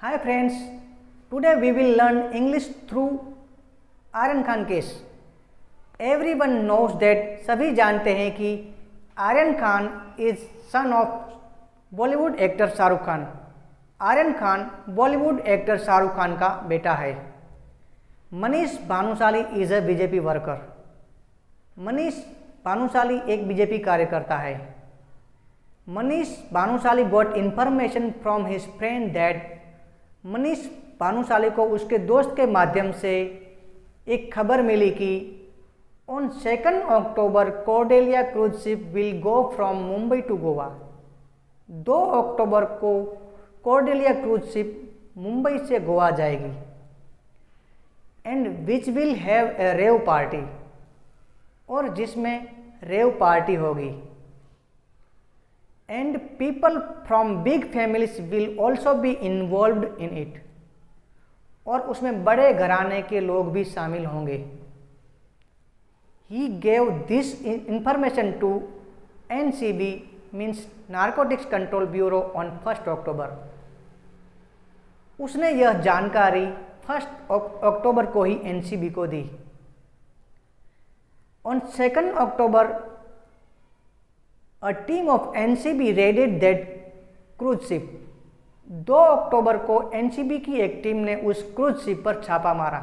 Hi friends, today we will learn English through Aryan Khan case. Everyone knows that सभी जानते हैं कि Aryan Khan is son of Bollywood actor Shahrukh Khan. Aryan Khan Bollywood actor Shahrukh Khan का बेटा है। Manish Bhanushali is a BJP worker. Manish Bhanushali एक बीजेपी कार्यकर्ता है। Manish Bhanushali got information from his friend that Manish Bhanushali को उसके दोस्त के माध्यम से एक खबर मिली कि on 2 October Cordelia cruise ship will go from Mumbai to Goa. 2 अक्टूबर को कॉर्डेलिया क्रूज शिप मुंबई से गोवा जाएगी and which will have a rave party, और जिसमें रेव पार्टी होगी। And people from big families will also be involved in it, और उसमें बड़े घराने के लोग भी शामिल होंगे। He gave this information to NCB means narcotics control bureau on 1 अक्टूबर। उसने यह जानकारी 1 अक्टूबर को ही NCB को दी। On 2 October A team of NCB raided that cruise ship। 2 अक्टूबर को NCB की एक टीम ने उस क्रूज शिप पर छापा मारा।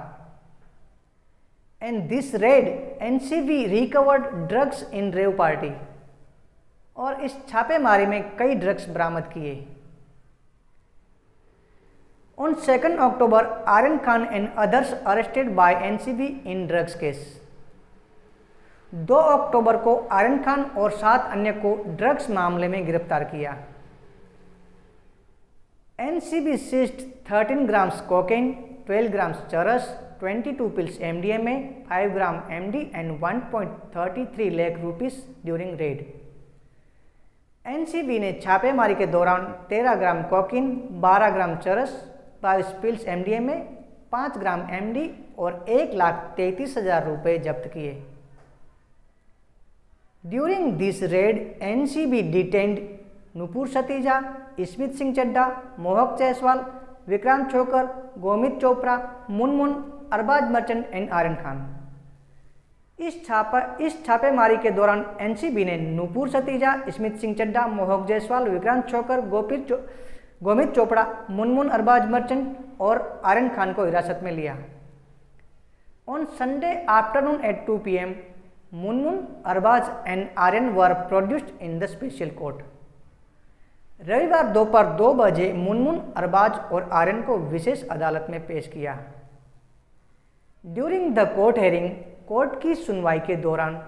And this raid NCB recovered drugs in rave party, और इस छापेमारी में कई ड्रग्स बरामद किए। On 2 October Aryan Khan and others arrested by NCB in drugs case. 2 अक्टूबर को आर्यन खान और 7 अन्य को ड्रग्स मामले में गिरफ्तार किया। NCB seized 13 grams cocaine, 12 grams charas, 22 pills MDMA, 5 gram MD and 1.33 lakh rupees during raid. NCB ने छापेमारी के दौरान 13 ग्राम कोकीन, 12 ग्राम चरस, 22 पिल्स MDMA, 5 ग्राम MD और 1,33,000 रुपये जब्त किए। During this raid, NCB detained Nupur Satija, Smit Singh Chadha, Mohak Jaiswal, Vikrant Chhokar, Gomit Chopra, Munmun, Arbaaz Merchant and Aryan Khan. इस छापेमारी के दौरान NCB ने नुपुर सतीजा, स्मित सिंह चड्ढा, मोहक जायसवाल, विक्रांत छोकर, गोमित चोपड़ा, मुनमुन, अरबाज मर्चेंट और आर्यन खान को हिरासत में लिया। On Sunday afternoon at 2 PM Munmun, Arbaaz and Aryan were produced in the special court. रविवार दोपहर 2 बजे मुनमुन, अरबाज और आर्यन को विशेष अदालत में पेश किया। During the court hearing, court की सुनवाई के दौरान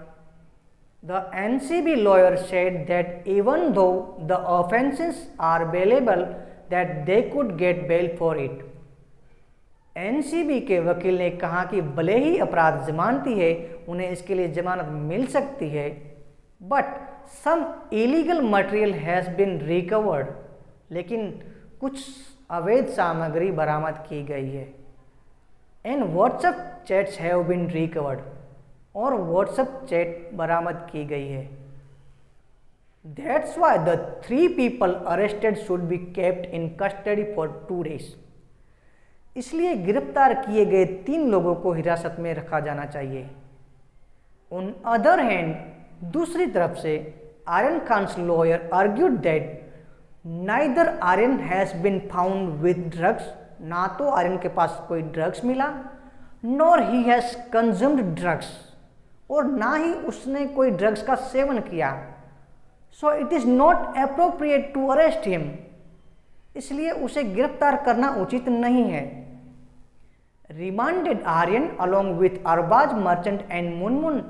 the NCB lawyer said that even though the offences are bailable that they could get bail for it. NCB के वकील ने कहा कि भले ही अपराध जमानती है, उन्हें इसके लिए जमानत मिल सकती है, but some illegal material has been recovered, लेकिन कुछ अवैध सामग्री बरामद की गई है। And WhatsApp chats have been recovered, और व्हाट्सएप चैट बरामद की गई है। That's why the 3 people arrested should be kept in custody for 2 days। इसलिए गिरफ्तार किए गए 3 लोगों को हिरासत में रखा जाना चाहिए। ऑन अदर हैंड, दूसरी तरफ से Aryan Khan's lawyer argued that neither Aryan has been found with drugs, ना तो आर्यन के पास कोई ड्रग्स मिला, नॉर ही हैज कंज्यूम्ड ड्रग्स, और ना ही उसने कोई ड्रग्स का सेवन किया। So it is not appropriate to arrest him, इसलिए उसे गिरफ्तार करना उचित नहीं है। Remanded Aryan along with Arbaaz Merchant and Munmun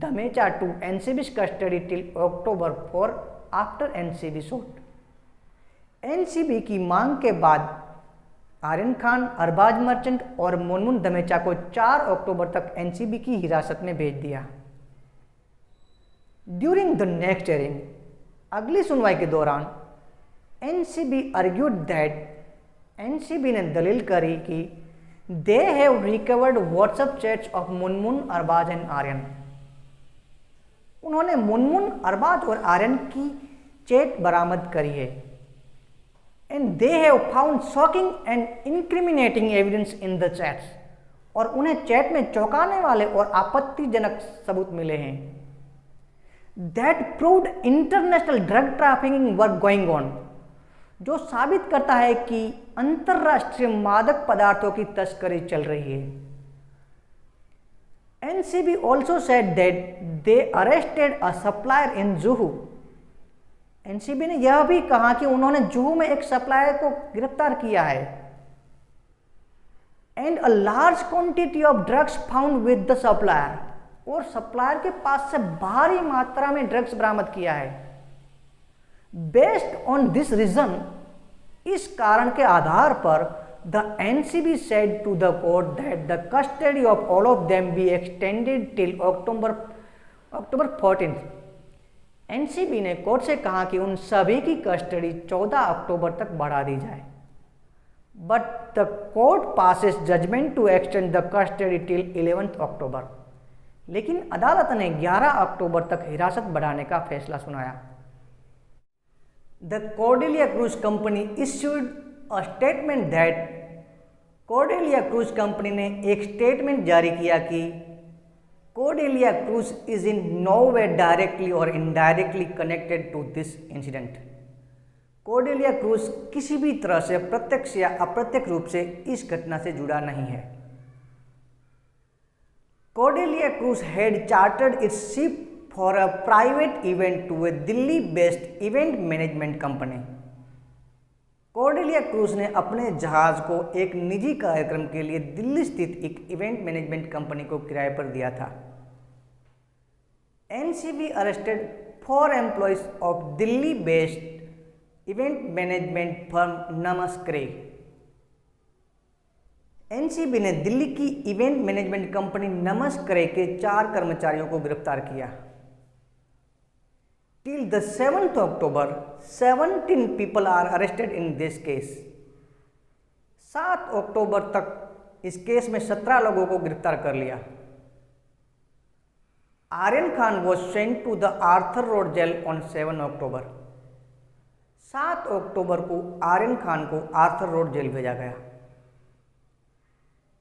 Dhamecha to NCB custody till October 4 after NCB suit. NCB की मांग के बाद आर्यन खान, अरबाज मर्चेंट और मुनमुन धमेचा को 4 अक्टूबर तक NCB की हिरासत में भेज दिया। ड्यूरिंग द नेक्स्ट हियरिंग, अगली सुनवाई के दौरान NCB argued that NCB ने दलील करी कि they have recovered WhatsApp chats of Munmun, Arbaaz and Aryan. उन्होंने मुनमुन, अरबाज और आर्यन की चैट बरामद करी है। And they have found shocking and incriminating evidence in the chats, और उन्हें चैट में चौंकाने वाले और आपत्तिजनक सबूत मिले हैं that proved international drug trafficking work going on, जो साबित करता है कि अंतरराष्ट्रीय मादक पदार्थों की तस्करी चल रही है। NCB also said that they arrested a supplier in Juhu. NCB ने यह भी कहा कि उन्होंने जुहू में एक सप्लायर को गिरफ्तार किया है। And a large quantity of drugs found with the supplier, और सप्लायर के पास से भारी मात्रा में ड्रग्स बरामद किया है। बेस्ड ऑन दिस रीजन, इस कारण के आधार पर the NCB said to the court that the custody of all of them be extended till October 14। NCB ने कोर्ट से कहा कि उन सभी की कस्टडी 14 अक्टूबर तक बढ़ा दी जाए, but the court passes judgement to extend the custody till 11 October. लेकिन अदालत ने 11 अक्टूबर तक हिरासत बढ़ाने का फैसला सुनाया। The Cordelia cruise company issued a statement that, Cordelia cruise company ने एक स्टेटमेंट जारी किया कि Cordelia cruise is in no way directly और indirectly connected to this incident. Cordelia cruise किसी भी तरह से प्रत्यक्ष या अप्रत्यक्ष रूप से इस घटना से जुड़ा नहीं है। Cordelia Cruise had chartered its ship for a private event to a Delhi-based event management company. Cordelia Cruise ने अपने जहाज को एक निजी कार्यक्रम के लिए दिल्ली स्थित एक इवेंट मैनेजमेंट कंपनी को किराए पर दिया था। NCB arrested 4 employees of Delhi based event management firm नमस्क्रे। एनसीबी ने दिल्ली की इवेंट मैनेजमेंट कंपनी नमस्क्रे के 4 कर्मचारियों को गिरफ्तार किया। Till the 7th October, 17 people are arrested in this case. 7 अक्टूबर तक इस केस में 17 लोगों को गिरफ्तार कर लिया। Aryan Khan was sent to the Arthur Road jail on 7 October. 7 अक्टूबर को आर्यन खान को आर्थर रोड जेल भेजा गया।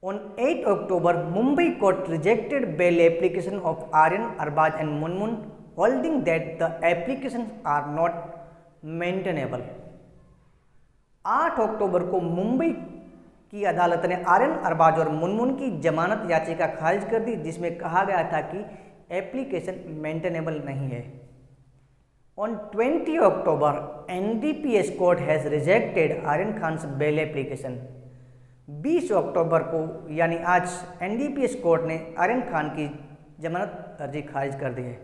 On 8 October, Mumbai court rejected bail application of Aryan, Arbaz and Munmun, holding that the applications are not maintainable. 8 अक्टूबर को मुंबई की अदालत ने आर्यन, अरबाज और मुनमुन की जमानत याचिका खारिज कर दी, जिसमें कहा गया था कि एप्लीकेशन मेंटेनेबल नहीं है। On 20 October, NDPS court has rejected Aryan Khan's bail application. 20 अक्टूबर को यानी आज एनडीपीएस कोर्ट ने आर्यन खान की जमानत अर्जी खारिज कर दी है।